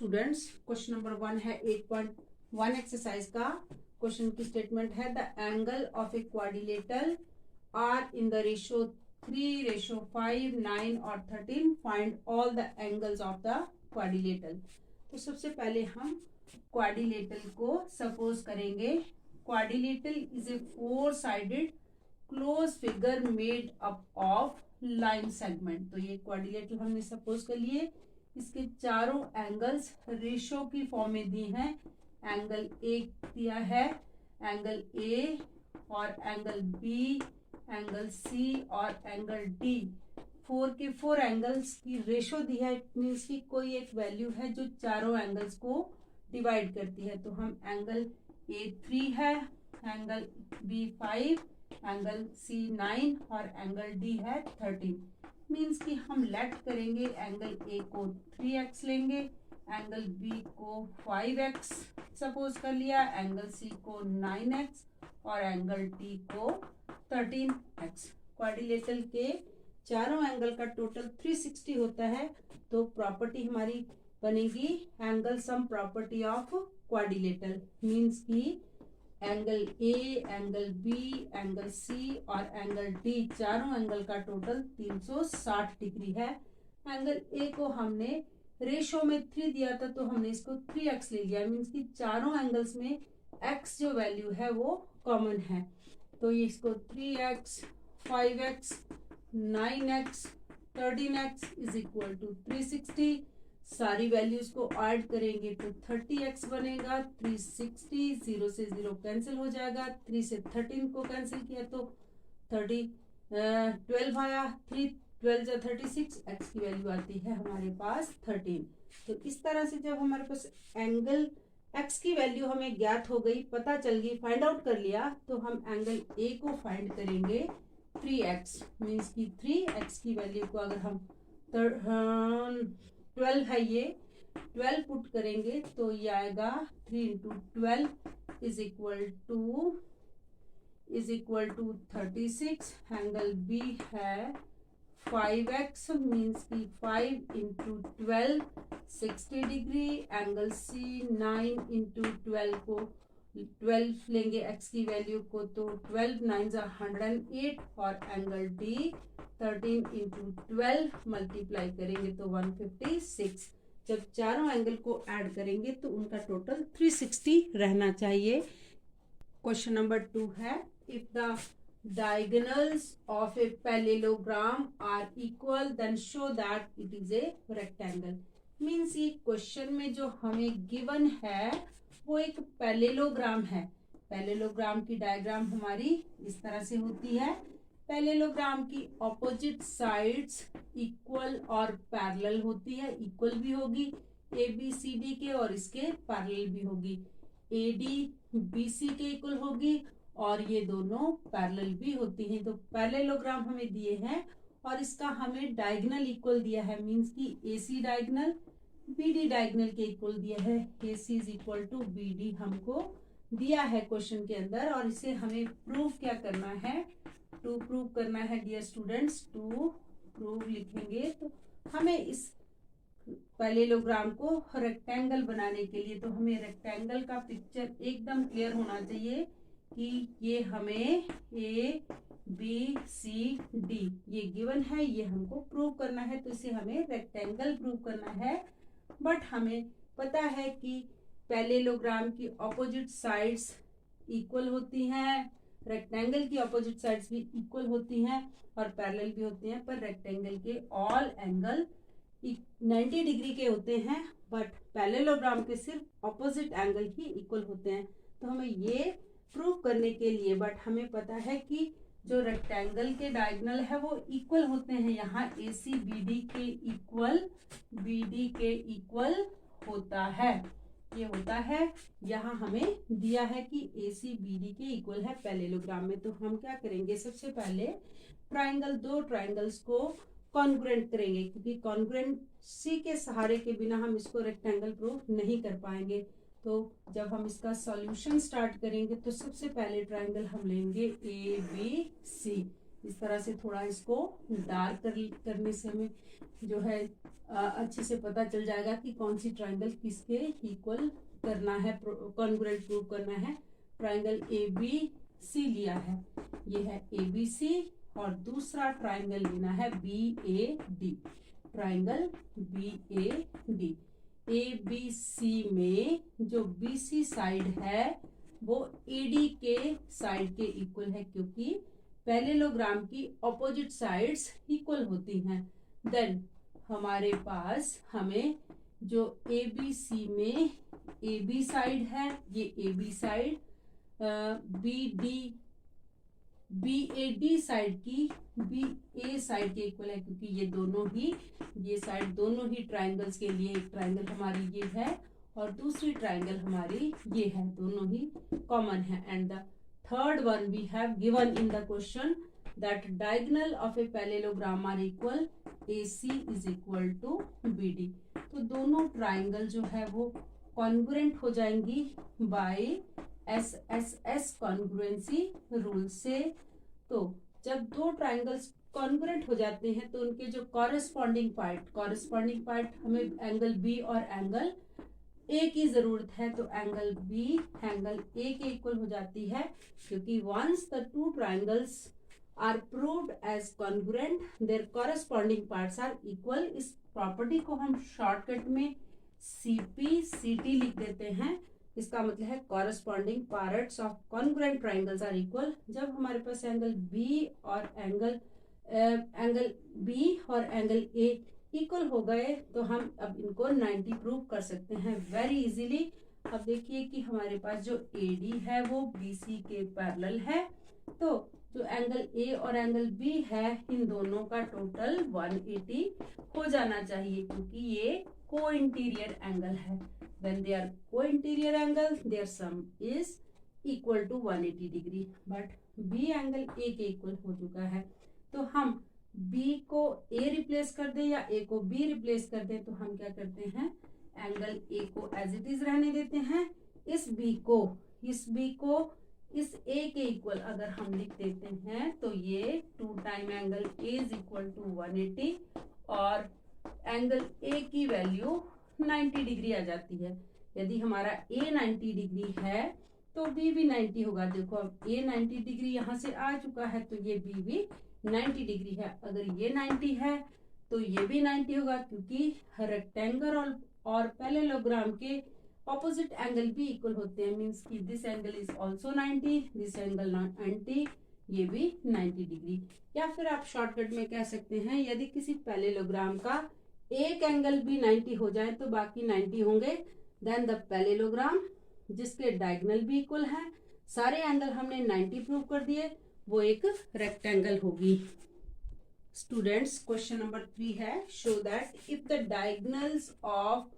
Students, question number 1 है 8.1 exercise का। Question की स्टेटमेंट है the angle of a quadrilateral are in the ratio 3, ratio 5, 9 और 13। Find all the angles of the quadrilateral. तो सबसे पहले हम क्वाड्रिलेटरल को सपोज करेंगे। Quadrilateral is a 4 sided close figure made up of line segment. तो ये क्वाड्रिलेटरल हमने सपोज कर लिए। इसके चारों एंगल्स रेशियो की फॉर्म में दी हैं। एंगल ए दिया है, एंगल ए और एंगल बी, एंगल सी और एंगल डी। 4 के 4 एंगल्स की रेशियो दी है। इट मीन्स की कोई एक वैल्यू है जो चारों एंगल्स को डिवाइड करती है। तो हम एंगल ए 3 है, एंगल बी 5, एंगल सी 9 और एंगल डी है 13। मीन्स कि हम लेट करेंगे। एंगल ए को 3x लेंगे, एंगल बी को 5x सपोज कर लिया, एंगल सी को 9x और एंगल डी को 13x। क्वाड्रिलेटरल के चारों एंगल का टोटल 360 होता है। तो प्रॉपर्टी हमारी बनेगी angle sum property of quadrilateral. Means की angle A, angle B, angle C और एंगल डी चारों एंगल का टोटल 360 डिग्री है। एंगल ए को हमने रेशो में 3 दिया था तो हमने इसको 3x ले लिया। मीन्स कि चारों एंगल्स में x जो वैल्यू है वो कॉमन है। तो ये इसको 3x, 5x, 9x, 13x is equal to 360। सारी वैल्यूज को ऐड करेंगे तो 30x बनेगा। 360, 0 से 0 कैंसिल हो जाएगा। 3 से 13 को कैंसिल किया तो 12 आया। 3 12 जा 36, x की वैल्यू आती है हमारे पास 13। तो इस तरह से जब हमारे पास एंगल x की वैल्यू हमें ज्ञात हो गई, पता चल गई, फाइंड आउट कर लिया, तो हम एंगल a को फाइंड करेंगे 3x। मीन्स की 3x की वैल्यू को अगर हम 12 है, ये 12 पुट करेंगे तो ये आएगा 3 into 12 is equal to 36। Angle B है 5x, मीन्स की 5 into 12 60 degree. Angle C 9 into 12 को 12 लेंगे x की वैल्यू को तो 12 9 108 और एंगल डी 13 इंटू 12 मल्टीप्लाई करेंगे तो 156। जब चारों एंगल को ऐड करेंगे तो उनका टोटल 360 रहना चाहिए। क्वेश्चन नंबर 2 है if the diagonals of a parallelogram are equal then show that it is a rectangle। Means ये क्वेश्चन में जो हमें गिवन है वो एक पैरेललोग्राम है। पैरेललोग्राम की डायग्राम हमारी इस तरह से होती है। पैरेललोग्राम की ऑपोजिट साइड्स इक्वल और पैरेलल होती है। इक्वल भी होगी ए बी सी डी के और इसके पैरेलल भी होगी। ए डी बी सी के इक्वल होगी और ये दोनों पैरेलल भी होती हैं। तो पैरेललोग्राम हमें दिए हैं और इसका हमें डायगोनल इक्वल दिया है। मींस कि A C diagonal B D diagonal के इक्वल दिया है। A C is equal to B D हमको दिया है क्वेश्चन के अंदर। और इसे हमें प्रूव क्या करना है, टू प्रूव करना है डियर स्टूडेंट्स। टू प्रूव लिखेंगे तो हमें इस पैरेललोग्राम को रेक्टेंगल बनाने के लिए, तो हमें रेक्टेंगल का पिक्चर एकदम क्लियर होना चाहिए कि ये हमें ए बी सी डी ये गिवन है, ये हमको प्रूव करना है। तो इसे हमें रेक्टेंगल प्रूव करना है। बट हमें पता है कि पैरेललोग्राम की ऑपोजिट साइड्स इक्वल होती हैं, रेक्टेंगल की ऑपोजिट साइड्स भी इक्वल होती हैं और पैरेलल भी होती हैं। पर रेक्टेंगल के ऑल एंगल 90 डिग्री के होते हैं, बट पैरेललोग्राम के सिर्फ ऑपोजिट एंगल ही इक्वल होते हैं। तो हमें ये प्रूव करने के लिए, बट हमें पता है कि जो रेक्टेंगल के डायगोनल है वो इक्वल होते हैं। यहाँ ए सी बी डी के इक्वल होता है, ये होता है। यहाँ हमें दिया है कि ए सी बी डी के इक्वल है पैरेललोग्राम में। तो हम क्या करेंगे, सबसे पहले ट्राइंगल, 2 ट्राइंगल्स को कॉन्ग्रुएंट करेंगे, क्योंकि कॉन्ग्रुएंसी के सहारे के बिना हम इसको रेक्टेंगल प्रूव नहीं कर पाएंगे। तो जब हम इसका सॉल्यूशन स्टार्ट करेंगे तो सबसे पहले ट्राइंगल हम लेंगे ए बी सी। इस तरह से थोड़ा इसको डार्क करने से हमें जो है अच्छे से पता चल जाएगा कि कौन सी ट्राइंगल किसके इक्वल करना है, कॉन्ग्रुएंट प्रूव करना है। ट्राइंगल ABC लिया है, ये है ABC, और दूसरा ट्राइंगल लेना है BAD, ट्राइंगल BAD। ABC में जो BC साइड है वो AD के साइड के इक्वल है, क्योंकि पैरेललोग्राम की ऑपोजिट साइड्स इक्वल होती हैं। देन हमारे पास हमें जो ABC में AB साइड है, ये AB साइड BAD साइड की BA साइड के इक्वल है, क्योंकि ये साइड दोनों ही ट्राइंगल्स के लिए, एक ट्राइंगल हमारी ये है और दूसरी ट्राइंगल हमारी ये है, दोनों ही कॉमन है। And the third one we have given in the question that diagonal of a parallelogram are equal, AC is equal to BD। तो दोनों ट्राइंगल जो है वो कॉन्ग्रुएंट हो जाएंगी बाय SSS कॉन्ग्रुएंसी रूल से। तो जब दो ट्राइंगल्स कॉन्ग्रुएंट हो जाते हैं तो उनके जो कॉरेस्पॉन्डिंग पार्ट हमें एंगल B और एंगल A की जरूरत है, तो एंगल B एंगल A के इक्वल हो जाती है, क्योंकि once the two triangles are proved as congruent their corresponding parts are equal. इस प्रॉपर्टी को हम शॉर्टकट में CP/CT लिख देते हैं। इसका मतलब है corresponding parts of congruent triangles are equal. जब हमारे पास एंगल B और एंगल A इक्वल हो गए तो हम अब इनको 90 प्रूव कर सकते हैं वेरी इजीली। अब देखिए कि हमारे पास जो AD है वो BC के पैरेलल है, तो जो एंगल A और एंगल B है इन दोनों का टोटल 180 हो जाना चाहिए, क्योंकि ये को इंटीरियर एंगल है। When they are co-interior angle, their sum is equal to 180 degree. But B angle A के इक्वल हो चुका है, तो हम B को A रिप्लेस कर दें या A को B रिप्लेस कर दें, तो हम क्या करते हैं, एंगल A को एज इट इज रहने देते हैं। इस B को इस A के इक्वल अगर हम लिख देते हैं तो ये 2 time angle A is equal to 180 और एंगल A की वैल्यू 90 डिग्री आ जाती है। यदि हमारा A 90 डिग्री है तो B भी 90 होगा। देखो अब A 90 डिग्री यहाँ से आ चुका है, तो ये B भी 90 डिग्री है। अगर ये 90 है तो ये भी 90 होगा, क्योंकि रेक्टेंगल और पैरेललोग्राम के ऑपोजिट एंगल भी इक्वल होते हैं। मींस कि this angle is also 90, this angle 90, ये भी 90 डिग्री। या फिर आप शॉर्टकट में कह सकते हैं, यदि किसी पैरेललोग्राम का एक एंगल भी 90 हो जाए तो बाकी 90 होंगे। देन द पैरेललोग्राम जिसके डायगोनल भी इक्वल है, सारे एंगल हमने 90 प्रूव कर दिए, वो एक रेक्टेंगल होगी। स्टूडेंट्स, क्वेश्चन नंबर 3 है, show that if the diagonals of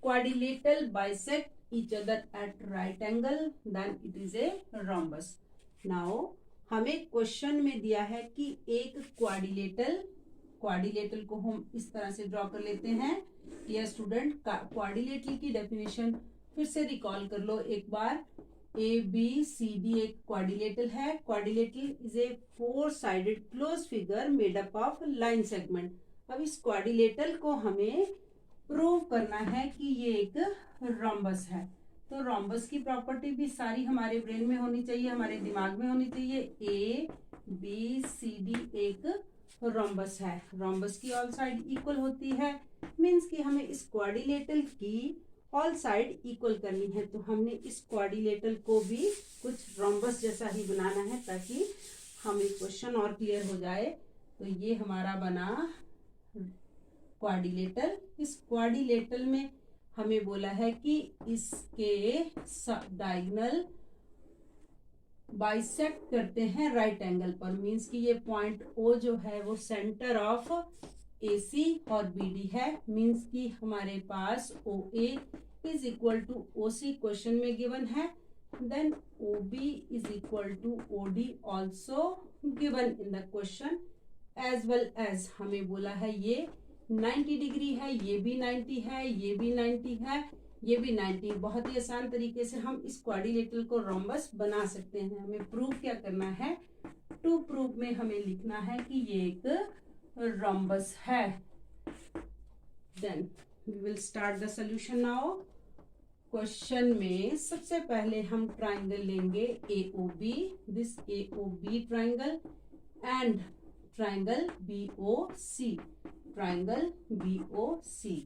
quadrilateral bisect each other at right angle then it is a rhombus. Now हमें क्वेश्चन में दिया है कि एक क्वाड्रिलेटरल को हम इस तरह से ड्रॉ कर लेते हैं। डियर स्टूडेंट, क्वाड्रिलेटरल की डेफिनेशन फिर से रिकॉल कर लो एक बार। ABCD एक क्वाड्रिलेटरल है। Quadrilateral is a 4 sided close figure made up of line segment. अब इस क्वाड्रिलेटरल को हमें प्रूव करना है कि ये एक रोम्बस है। तो रोम्बस की प्रॉपर्टी भी सारी हमारे ब्रेन में होनी चाहिए, हमारे दिमाग में होनी चाहिए। ABCD एक रोम्बस है। रोम्बस की ऑल साइड इक्वल होती है, मींस कि हमें इस क्वाड्रिलेटरल की ऑल साइड इक्वल करनी है। तो हमने इस क्वाड्रिलेटरल को भी कुछ रोम्बस जैसा ही बनाना है, ताकि हमें क्वेश्चन और क्लियर हो जाए। तो ये हमारा बना क्वाड्रिलेटरल। इस क्वाड्रिलेटरल में हमें बोला है कि इसके डायगोनल बाइसेक्ट करते हैं राइट एंगल पर। मींस कि ये पॉइंट O जो है वो सेंटर ऑफ AC और BD है। मींस कि हमारे पास OA is equal to OC question में गिवन है। Then OB is equal to OD also given in the question. As well as हमें बोला है ये 90 डिग्री है, ये भी 90 है, ये भी 90 है, ये भी 90। बहुत ही आसान तरीके से हम इस क्वाड्रिलेटरल को रोम्बस बना सकते हैं। हमें प्रूव क्या करना है, टू प्रूव में हमें लिखना है कि ये एक रोम्बस है। Then we will start the solution now. Question में सबसे पहले हम ट्राइंगल लेंगे AOB, this AOB triangle and triangle BOC, triangle BOC।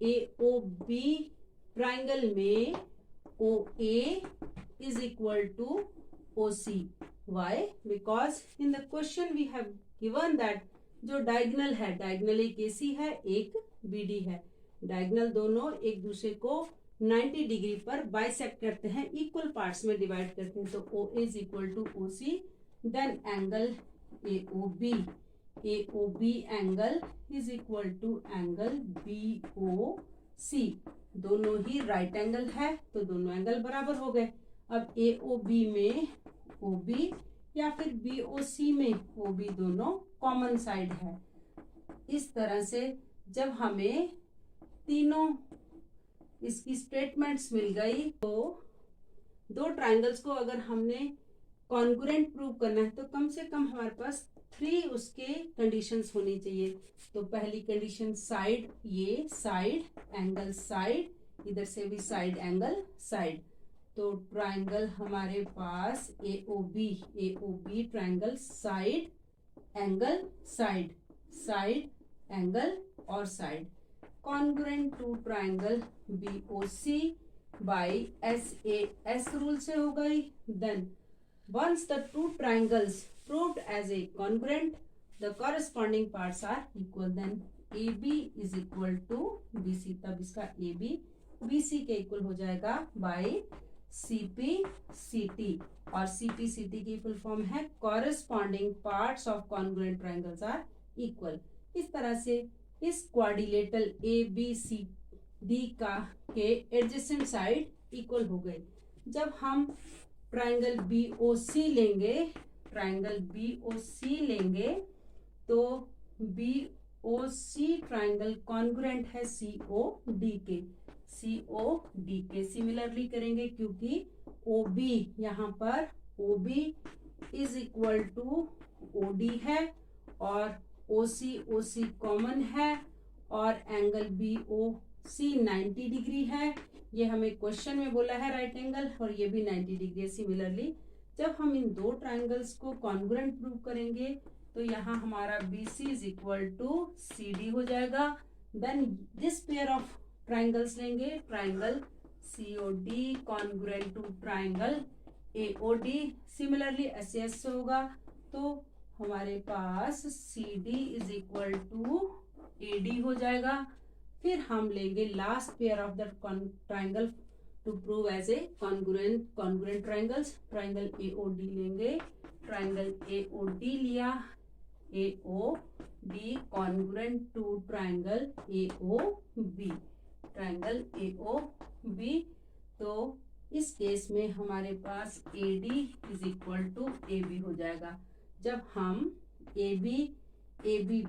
AOB triangle में OA is equal to OC. Why? Because in the question we have given that जो diagonal है, diagonal एक AC है, एक BD है, डायगोनल दोनों एक दूसरे को 90 डिग्री पर बाइसेक्ट करते हैं, इक्वल पार्ट्स में डिवाइड करते हैं, तो OA is equal to OC, then angle AOB angle is equal to angle BOC, दोनों ही राइट एंगल है तो दोनों एंगल बराबर हो गए। अब AOB में OB या फिर BOC में OB दोनों कॉमन साइड है। इस तरह से जब हमें तीनों इसकी स्टेटमेंट्स मिल गई तो दो ट्राइंगल्स को अगर हमने कॉन्ग्रुएंट प्रूव करना है तो कम से कम हमारे पास 3 उसके कंडीशंस होनी चाहिए। तो पहली कंडीशन साइड, ये साइड एंगल साइड, इधर से भी साइड एंगल साइड, तो ट्राइंगल हमारे पास AOB triangle side angle side, side angle और side, congruent to triangle BOC by SAS rule से हो गई। Then once the two triangles proved as a congruent, the corresponding parts are equal, then AB is equal to BC, तब इसका AB BC के equal हो जाएगा by CP/CT, और CP/CT की फुल फॉर्म है corresponding parts of congruent triangles are equal। इस तरह से इस क्वाड्रिलेटरल ABCD का के एडजेसेंट साइड इक्वल हो गए। जब हम ट्राइंगल BOC लेंगे, ट्राइंगल BOC लेंगे तो BOC ट्राइंगल कॉन्ग्रुएंट है COD के, सिमिलरली करेंगे क्योंकि OB यहाँ पर OB is equal to OD है और OC कॉमन है और एंगल BOC 90 डिग्री है, ये हमें क्वेश्चन में बोला है राइट एंगल, और ये भी 90 डिग्री है। सिमिलरली जब हम इन दो ट्राइंगल्स को कॉन्ग्रुएंट प्रूव करेंगे तो यहाँ हमारा BC is equal to CD हो जाएगा। Then this pair of triangles लेंगे, triangle COD congruent to triangle AOD, similarly SAS होगा, तो हमारे पास CD is equal to AD हो जाएगा। फिर हम लेंगे last pair of the triangle to prove as a congruent triangles, triangle AOD लेंगे, ट्राइंगल AOD लिया, AOD congruent to triangle AOB, triangle AOB, तो इस केस में हमारे पास AD is equal to AB हो जाएगा। जब हम AB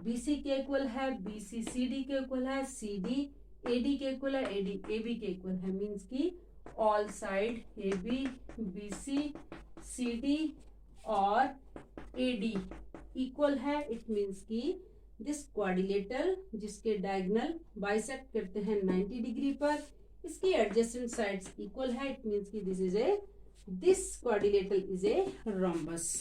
BC के इक्वल है, BC CD के इक्वल है, CD AD के इक्वल है, AD AB के इक्वल है, मीन्स कि all side AB BC CD और AD इक्वल है। इट मीन्स कि दिस क्वाड्रिलेटरल जिसके डायगोनल बाइसेक्ट करते हैं 90 डिग्री पर, इसकी एडजेसेंट साइड्स इक्वल है। इट मीन्स कि this quadrilateral is a rhombus.